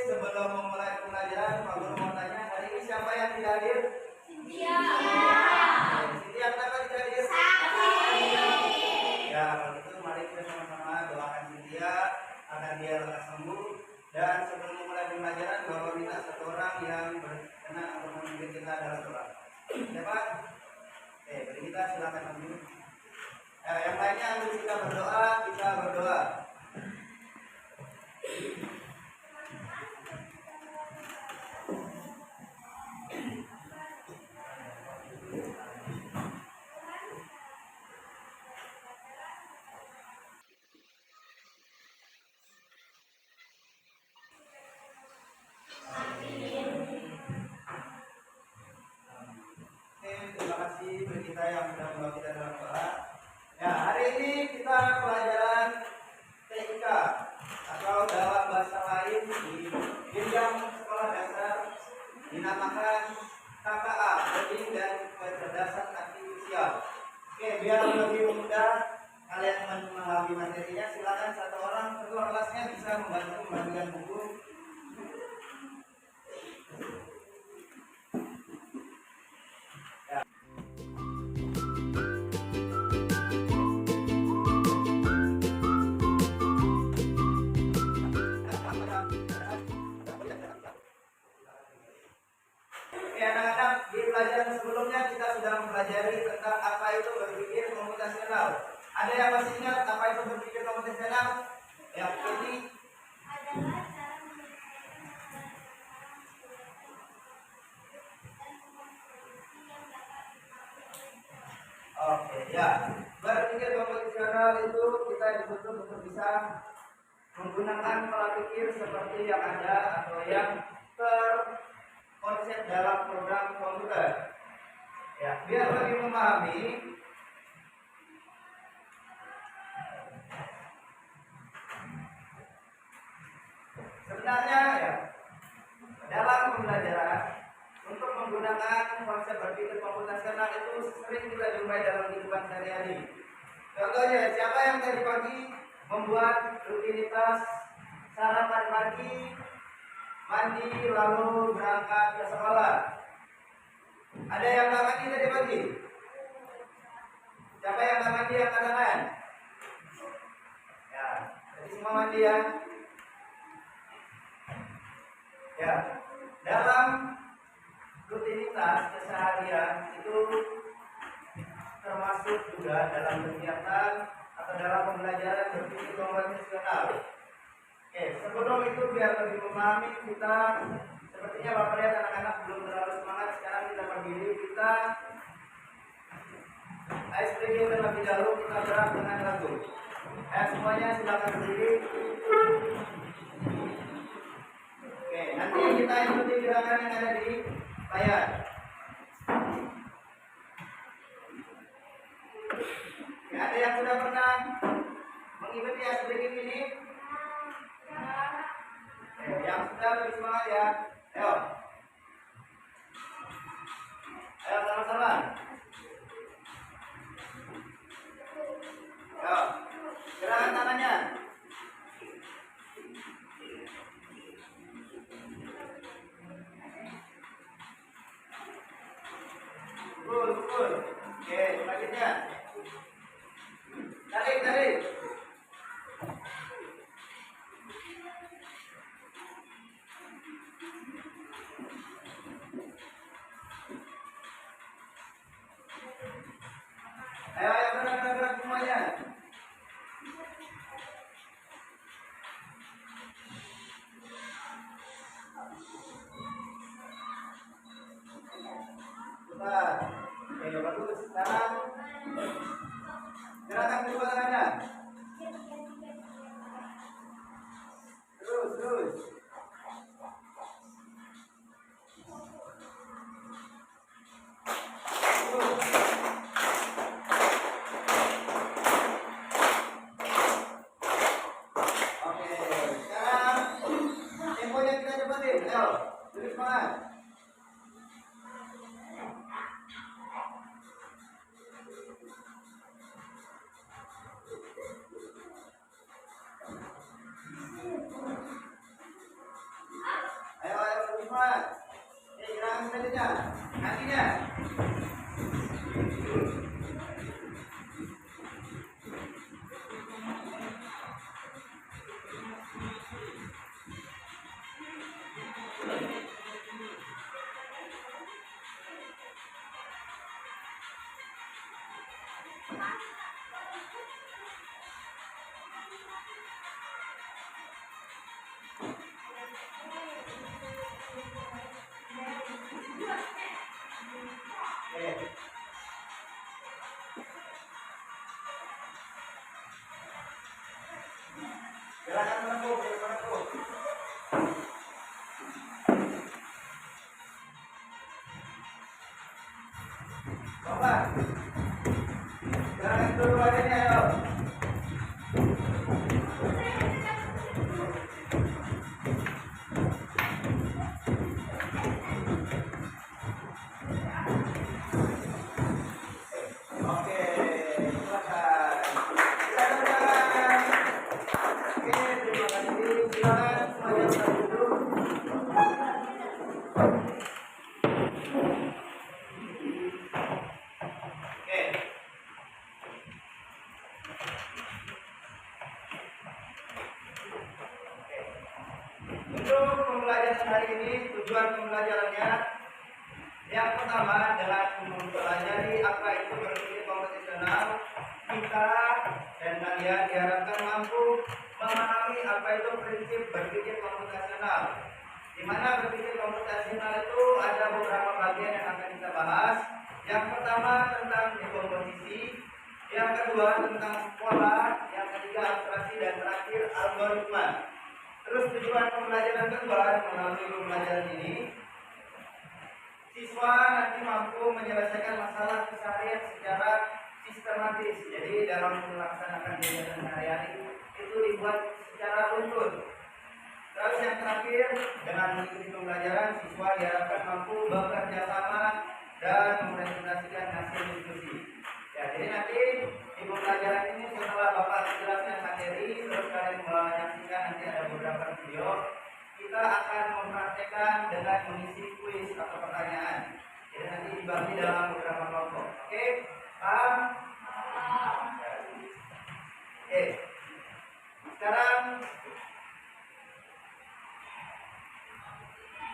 sebelum memulai pembelajaran, Pak Guru mau tanya, hari ini siapa yang tidak hadir? Iya. Cynthia, kenapa tidak hadir? Sakit. Ya, kalau gitu mari kita sama-sama doakan Cynthia agar dia lekas sembuh. Dan sebelum memulai pembelajaran, Bapak minta satu orang yang berkenan untuk memimpin kita dalam doa. Siapa? Beri kita silakan memimpin. Yang lainnya untuk kita berdoa. Terima kasih bagi kita yang sudah membawa kita dalam doa. Ya, hari ini kita pelajaran TIK atau dalam bahasa lain di jenjang sekolah dasar dinamakan KKA, Coding dan Kecerdasan Artifisial. Oke, biar lebih mudah kalian memahami materinya, silakan satu orang ketua kelasnya bisa membagikan buku. Anak-anak, di pelajaran sebelumnya kita sudah mempelajari tentang apa itu berpikir komputasional. Ada yang masih ingat apa itu berpikir komputasional? Ya, ini Adalah cara menyelesaikan masalah yang dapat dimaklumi. Oke, ya. Berpikir komputasional itu kita dituntut untuk bisa menggunakan pola pikir seperti yang ada atau yang terkonsep dalam program komputer. Ya, biar lebih memahami, sebenarnya ya dalam pembelajaran untuk menggunakan konsep berpikir komputasional itu sering kita jumpai dalam kehidupan sehari-hari. Contohnya, siapa yang tadi pagi membuat rutinitas sarapan pagi, mandi lalu berangkat ke sekolah? Ada yang nggak mandi tadi pagi? Siapa yang nggak mandi yang katakan? Ya, jadi semua mandi ya. Ya, dalam rutinitas keseharian itu termasuk juga dalam kegiatan atau dalam pembelajaran berpikir komputasional. Oke, sebelum itu biar lebih memahami kita, sepertinya Bapak lihat anak-anak belum terlalu semangat. Sekarang kita berdiri, kita ice breaking terlebih dahulu, kita gerak dengan lagu. Semuanya silakan berdiri. Oke, nanti kita ikuti gerakan yang ada di layar. Ya, ada yang sudah pernah mengikuti ice breaking ini? Yang sudah lebih semangat ya. Ayo. Ayo sama-sama. Ayo. Gerakan tangannya. Pukul. Oke, selanjutnya. Tarik. Ayo gerak semuanya. Bentar. Oke, bagus. Sekarang gerakan kedua tangannya. Terus. Oke, sekarang temponya kita cepatin. Ayo, lebih semangat. Semangat. Gerakan selanjutnya. Kakinya. Oke. Gerakan menempuh, gerakan menempuh. Lompat. Gerakan kedua badannya, ayo. Oke, silakan. Silakan, silakan. Oke, terima kasih. Silakan semuanya bisa duduk. Oke. Untuk pembelajaran hari ini, tujuan pembelajarannya yang pertama adalah mempelajari apa itu berpikir komputasional. Kita dan kalian diharapkan mampu memahami apa itu prinsip berpikir komputasional. Di mana berpikir komputasional itu ada beberapa bagian yang akan kita bahas. Yang pertama tentang dekomposisi, yang kedua tentang pola, yang ketiga abstraksi, dan terakhir algoritma. Terus tujuan pembelajaran kedua melalui pembelajaran ini, siswa nanti mampu menyelesaikan masalah keseharian secara sistematis. Jadi dalam melaksanakan kegiatan sehari-hari itu dibuat secara runtun. Terus yang terakhir, dengan mengikuti pembelajaran, siswa diharapkan mampu bekerja sama dan mempresentasikan hasil diskusi. Ya, jadi nanti di pembelajaran ini setelah Bapak menjelaskan materi, terus kalian menyaksikan nanti ada beberapa video, kita akan mempraktekkan dengan mengisi kuis atau pertanyaan. Jadi nanti dibagi dalam beberapa kelompok. Oke, paham? Oke. Sekarang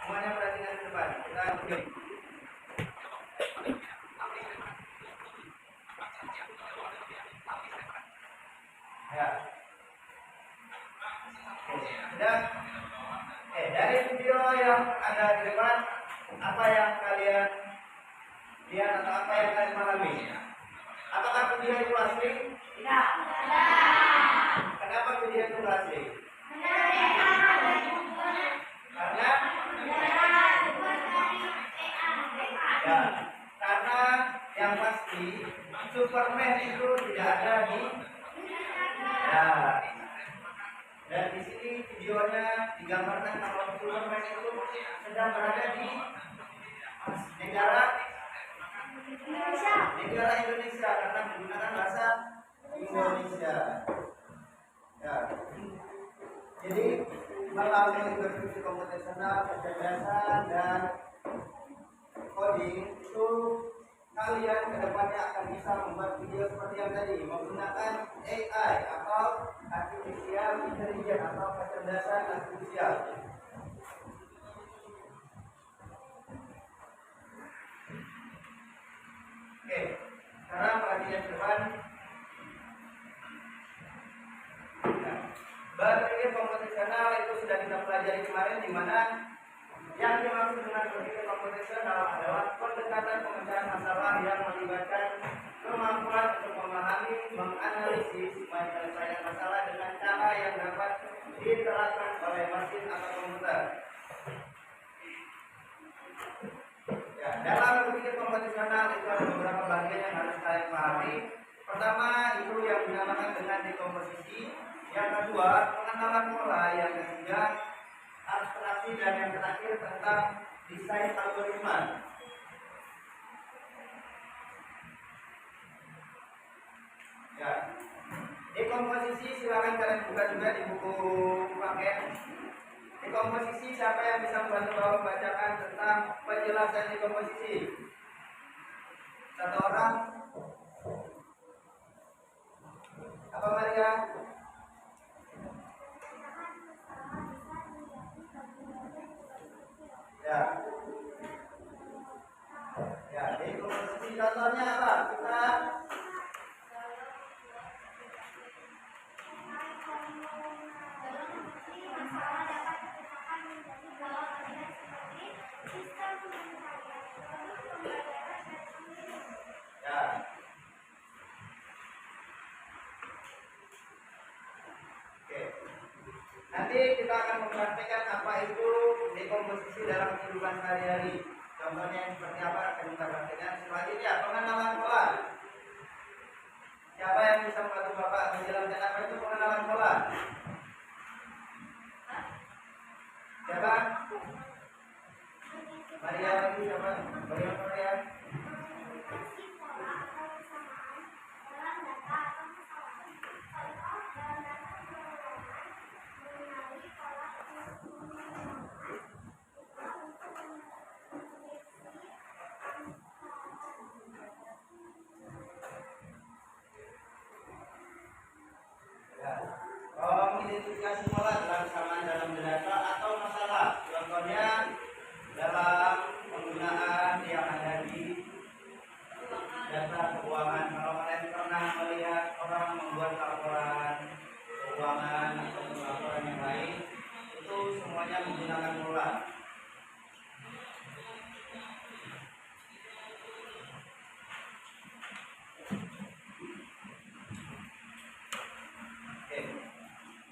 semuanya perhatikan ke depan. Kita lanjut. Ya. Oke, sudah. Dari video yang ada di depan, apa yang kalian lihat atau apa yang kalian pahami? Apakah video itu asli? Tidak. Kenapa video itu asli? Karena ya, karena yang pasti Superman itu tidak ada di ya. Dan di sini videonya digambarkan kalau Superman itu sedang berada di negara Indonesia karena menggunakan bahasa Indonesia. Ya. Jadi melalui berpikir komputasional, kecerdasan dan coding itu kalian kedepannya akan bisa membuat video seperti yang tadi menggunakan AI atau artificial intelligence atau kecerdasan artifisial. Oke, sekarang perhatian ke depan. Nah, berpikir komputasional itu sudah kita pelajari kemarin, di mana yang dimaksud dengan berpikir komputasional adalah pendekatan pemecahan masalah yang melibatkan kemampuan untuk memahami, menganalisis, menyelesaikan masalah dengan cara yang dapat diterapkan oleh mesin atau komputer. Ya, dalam berpikir komputasional itu ada beberapa bagian yang harus kalian pahami. Pertama itu yang dinamakan dengan dekomposisi. Yang kedua pengenalan pola. Yang ketiga abstraksi, dan yang terakhir tentang desain algoritma. Ya, dekomposisi silakan kalian buka juga di buku paket. Dekomposisi, siapa yang bisa membantu Bapak membacakan tentang penjelasan dekomposisi? Satu orang? Apa Maria? Ya. Ya, dekomposisi contohnya apa? Kita ya. Oke. Nanti kita akan mempraktikkan apa itu dekomposisi dalam kehidupan sehari-hari. Contohnya yang seperti apa akan kita praktikkan. Selanjutnya pengenalan pola. Siapa yang bisa membantu Bapak menjelaskan apa itu pengenalan pola? Siapa? Maria lagi siapa? Bagaimana Maria? Ya. Mengidentifikasi pola dalam kesamaan dalam data atau masalah. Contohnya dalam penggunaan yang ada di data keuangan. Kalau kalian pernah melihat orang membuat laporan keuangan atau laporan yang lain, itu semuanya menggunakan pola.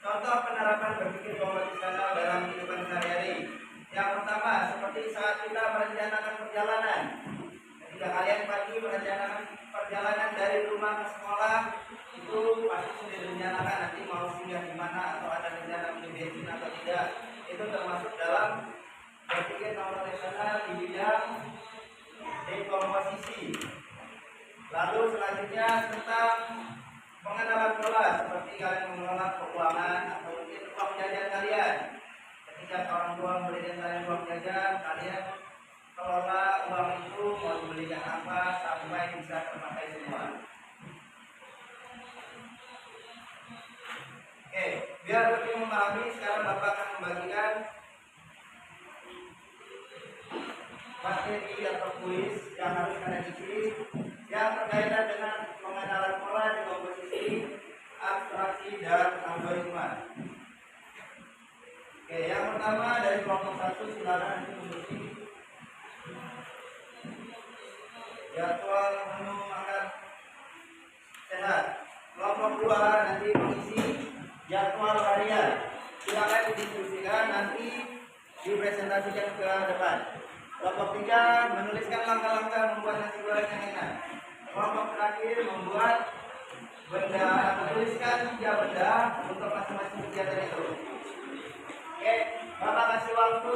Contoh penerapan berpikir komputasional dalam kehidupan sehari-hari. Yang pertama, seperti saat kita merencanakan perjalanan. Ketika kalian pagi merencanakan perjalanan dari rumah ke sekolah, itu pasti sudah direncanakan nanti mau singgah di mana atau ada rencana beli bensin atau tidak. Itu termasuk dalam berpikir komputasional di bidang dekomposisi. Lalu selanjutnya tentang pengenalan pola, seperti kalian mengelola keuangan atau mungkin uang jajan kalian. Ketika orang tua memberikan kalian uang jajan, kalian kelola uang itu mau dibelikan apa sampai bisa terpakai semua. Oke, biar lebih memahami, sekarang Bapak akan membagikan materi atau kuis yang harus kalian isi yang berkaitan dengan pengenalan pola dekomposisi, abstraksi, dan algoritma. Oke, yang pertama dari kelompok 1 silakan mengisi jadwal menu makan sehat. Kelompok 2 nanti mengisi jadwal harian. Silakan didiskusikan, nanti dipresentasikan ke depan. Kelompok 3 menuliskan langkah-langkah membuat nasi goreng yang enak. Kelompok terakhir membuat benda, menuliskan 3 benda untuk masing-masing kegiatan itu. Oke, Bapak kasih waktu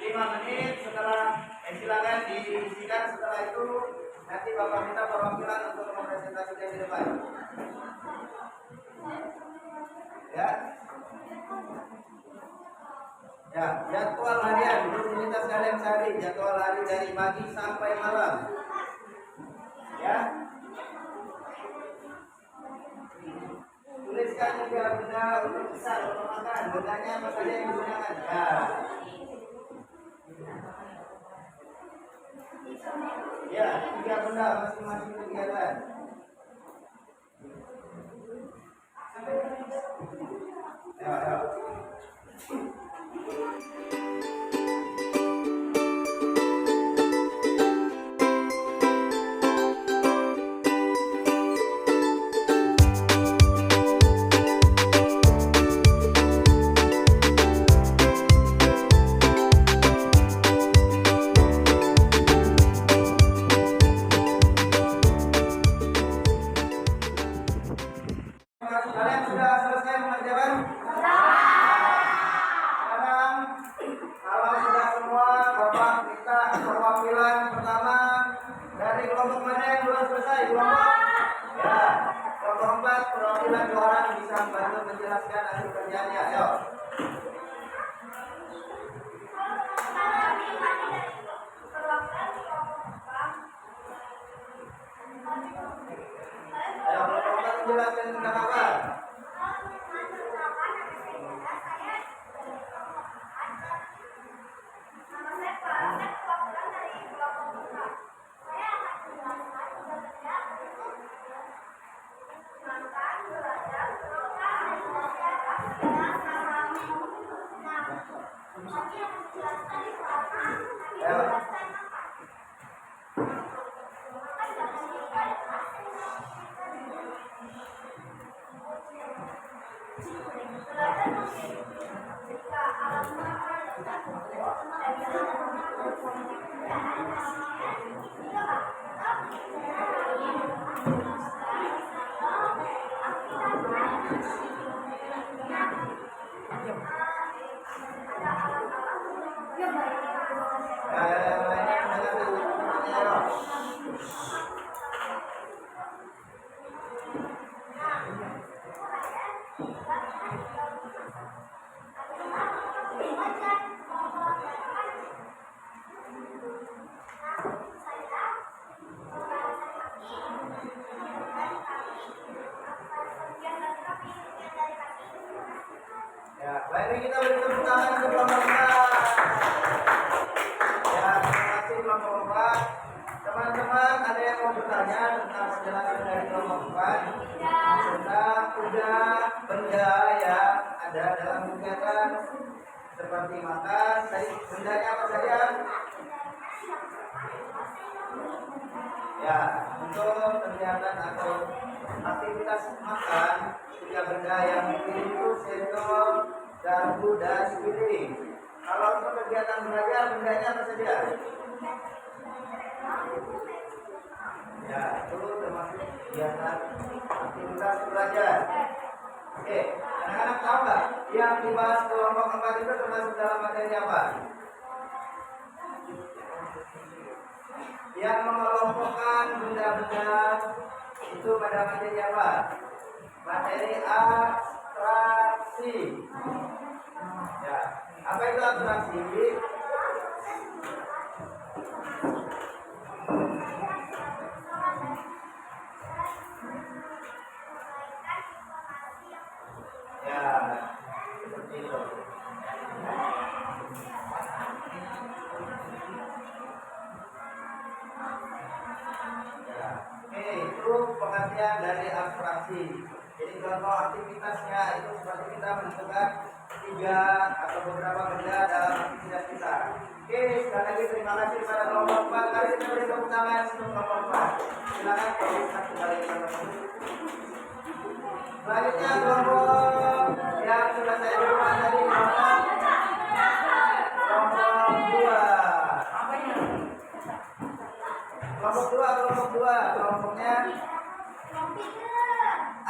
5 menit. Setelah silakan diisikan. Setelah itu nanti Bapak minta perwakilan untuk mempresentasikan di depan. Ya. Ya, jadwal harian, rutinitas kalian sehari, jadwal hari dari pagi sampai malam. Ya. Tuliskan juga benda untuk besar untuk makan. Bendanya apa saja yang digunakan? Ya. Ya, 3 benda masing-masing kegiatan. Ya, ya. Kalian sudah selesai mengerjakan? menjelaskan tentang apa? Yang lainnya mendengar ya, baik kita beri tepuk tangan untuk kelompok 4. Ya, terima kasih kelompok 4. Teman-teman, ada yang mau bertanya tentang penjelasan dari kelompok 4 tentang benda yang ada dalam kegiatan seperti makan. Tadi bendanya apa saja? Ya, untuk kegiatan atau aktivitas makan, 3 benda yang dipilih itu sendok, garpu, dan piring. Kalau untuk kegiatan belajar, bendanya apa saja? Ya, itu termasuk kegiatan aktivitas belajar. Oke, anak-anak tahu nggak yang dibahas kelompok 4 itu termasuk dalam materi apa? Yang mengelompokkan benda-benda itu pada materi apa? Materi abstraksi. Ya, apa itu abstraksi? Ya, seperti itu. Oke, itu pengertian dari abstraksi. Jadi contoh aktivitasnya itu seperti kita menentukan 3 atau beberapa benda dalam aktivitas kita. Oke, sekali lagi terima kasih pada kelompok 4. Mari kita beri tepuk tangan untuk kelompok 4. Silakan teruskan kembali ke kelompok. Selanjutnya kelompok yang sudah saya berikan tadi kelompok 2. Kelompok 2, kelompoknya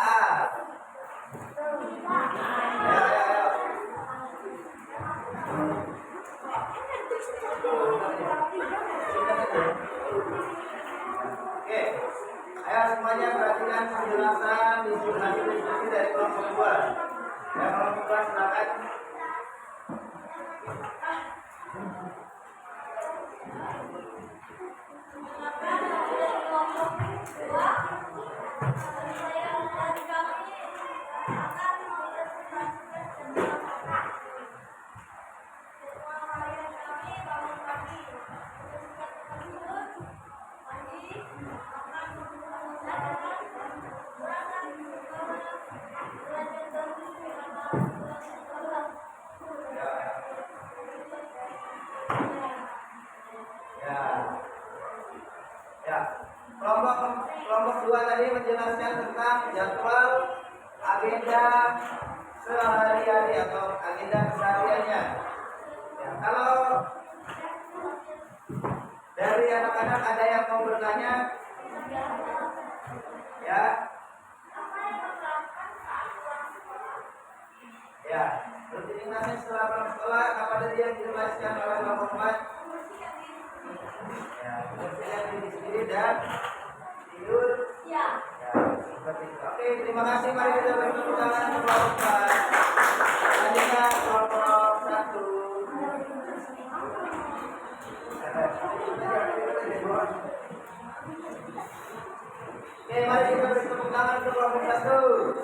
A. Ayo. Oke, ayo semuanya perhatikan penjelasan diskusi dari kelompok 2. Yang kelompok 2 silakan. Ya, kelompok 2 tadi menjelaskan tentang jadwal agenda sehari-hari atau agenda kesehariannya. Ya, kalau dari anak-anak ada yang mau bertanya? Ya. Ya, rutinitasnya setelah pulang sekolah apa tadi yang dijelaskan oleh kelompok 4? Ya, bersiap diri sendiri dan tidur. Ya, seperti itu. Oke, terima kasih. Mari kita beri tepuk tangan untuk kelompok 4. Selanjutnya kelompok 1. Oke, mari kita beri tepuk tangan untuk kelompok 1.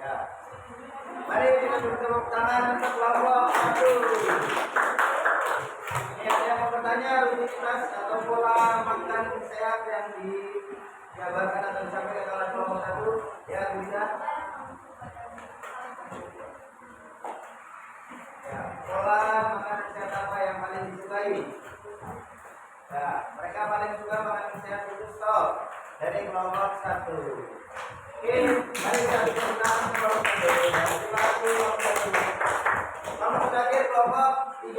Ya. Mari kita beri tepuk tangan untuk kelompok 1. Ini ada yang mau bertanya rutinitas atau pola makan sehat yang dijabarkan atau disampaikan oleh kelompok 1? Ya, bisa. Ya, pola makan sehat apa yang paling disukai? Ya, mereka paling suka makan sehat itu stop dari kelompok 1. Oke, mari kita bicara kelompok 1. Kelompok terakhir kelompok 3.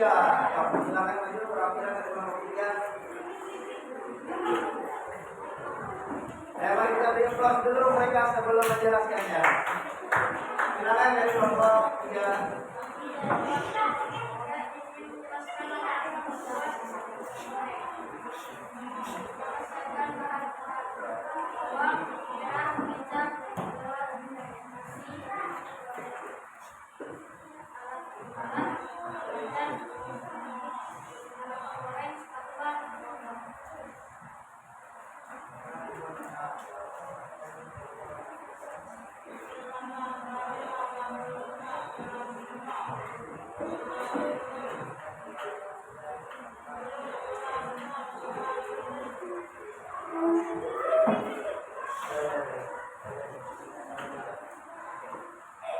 Silakan maju perwakilan dari kelompok 3. Mari kita beri aplaus dulu mereka sebelum menjelaskannya. Silakan dari kelompok 3.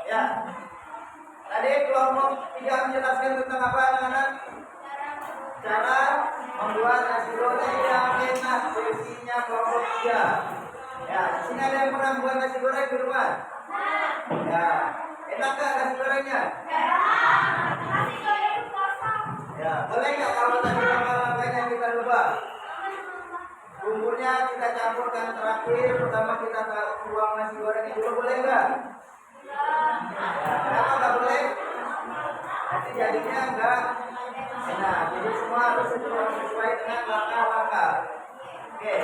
Ya, tadi kelompok 3 menjelaskan tentang apa anak-anak? Cara membuat nasi goreng yang enak versinya kelompok 3. Ya, di sini ada yang pernah buat nasi goreng di rumah? Ya, enak nggak nasi gorengnya? Ya, boleh nggak kalau tadi langkah-langkahnya kita lupa? Bumbunya kita campurkan terakhir, pertama kita tuang nasi goreng dulu, boleh nggak? Kenapa nggak boleh? Nanti jadinya nggak enak. Jadi semua harus sesuai dengan langkah-langkah. Oke.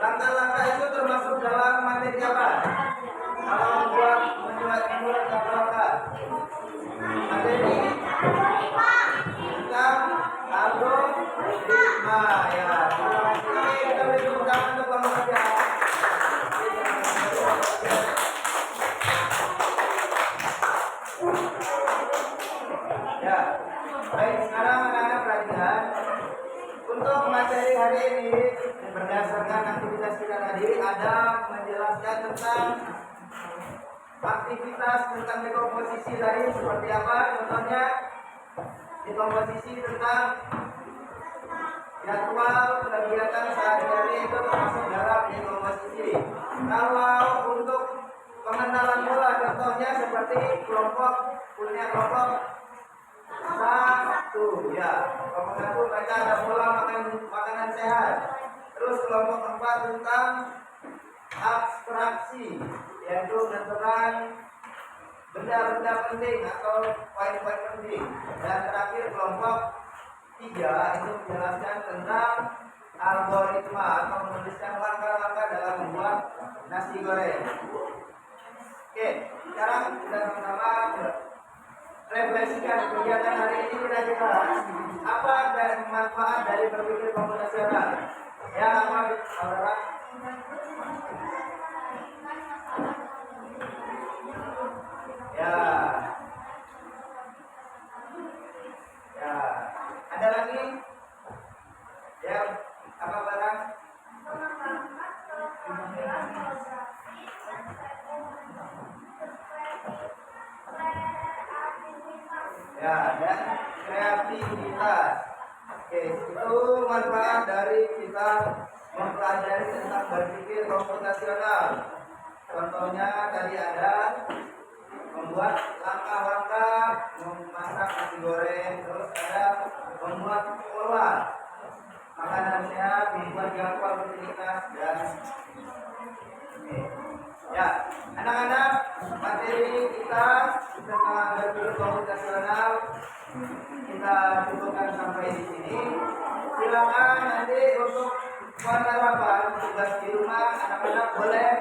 Langkah-langkah itu termasuk dalam materi apa? Kalau membuat langkah-langkah. Materi tentang algoritma. Ya. Oke, kita beri tepuk tangan untuk kelompok 3. Ya, baik, sekarang anak-anak perhatian. Untuk materi hari ini berdasarkan aktivitas kita tadi ada menjelaskan tentang aktivitas tentang dekomposisi tadi seperti apa. Contohnya dekomposisi tentang jadwal kegiatan sehari-hari itu termasuk dalam dekomposisi. Kalau untuk pengenalan pola contohnya seperti kelompok satu, ya. Kelompok 1 mereka ada pola makanan sehat. Terus kelompok 4 tentang abstraksi, yaitu menentukan benda-benda penting atau poin-poin penting. Dan terakhir kelompok 3 itu menjelaskan tentang algoritma atau menuliskan langkah-langkah dalam membuat nasi goreng. Oke, sekarang kita sama-sama refleksikan kegiatan hari ini. Kira-kira apa dan manfaat dari berpikir komputasional? Ya, apa saudara? Ya. Ya. Ada lagi? Ya, apa barang? Ya, dan kreativitas kreativitas. Oke, itu manfaat dari kita mempelajari tentang berpikir komputasional. Contohnya tadi ada membuat langkah-langkah memasak nasi goreng, terus ada membuat pola makanan sehat, membuat jadwal rutinitas dan oke. Ya, anak-anak, materi kita tentang berpikir komputasional kita cukupkan sampai di sini. Silakan nanti untuk penerapan tugas di rumah, anak-anak boleh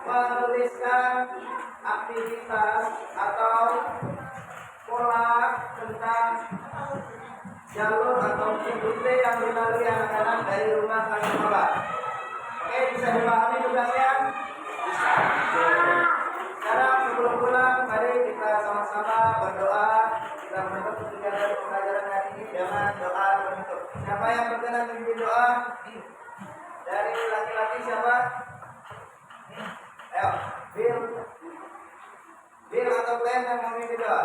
menuliskan aktivitas atau pola tentang jalur atau rute yang dilalui anak-anak dari rumah ke sekolah. Oke, bisa dipahami tugasnya? Bisa. Sekarang sebelum pulang, mari kita sama-sama berdoa. Kita menutup kegiatan pembelajaran hari ini dengan doa penutup. Siapa yang berkenan memimpin doa? Dari laki-laki siapa? Ayo, Bill atau Glenn yang memimpin doa?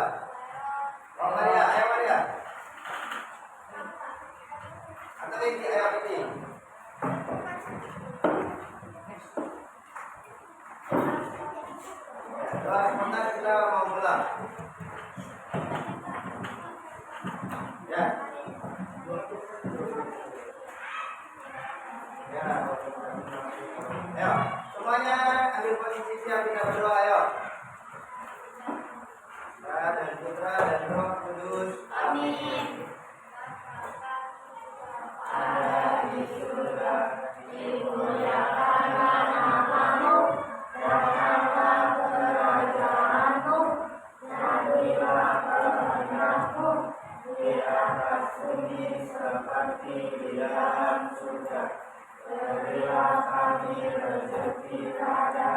Oh Maria, ayo Maria. Atau ini, ayo ini. Doa sebentar kita mau pulang. Ya. Ya. Ayo, semuanya ambil posisi siap kita berdoa, ayo. Dan Putra dan Roh Kudus. Amin. Ada di surga, dimuliakanlah namamu, datanglah kerajaanmu, jadilah kehendakmu di atas bumi seperti di dalam surga. Berilah kami rezeki pada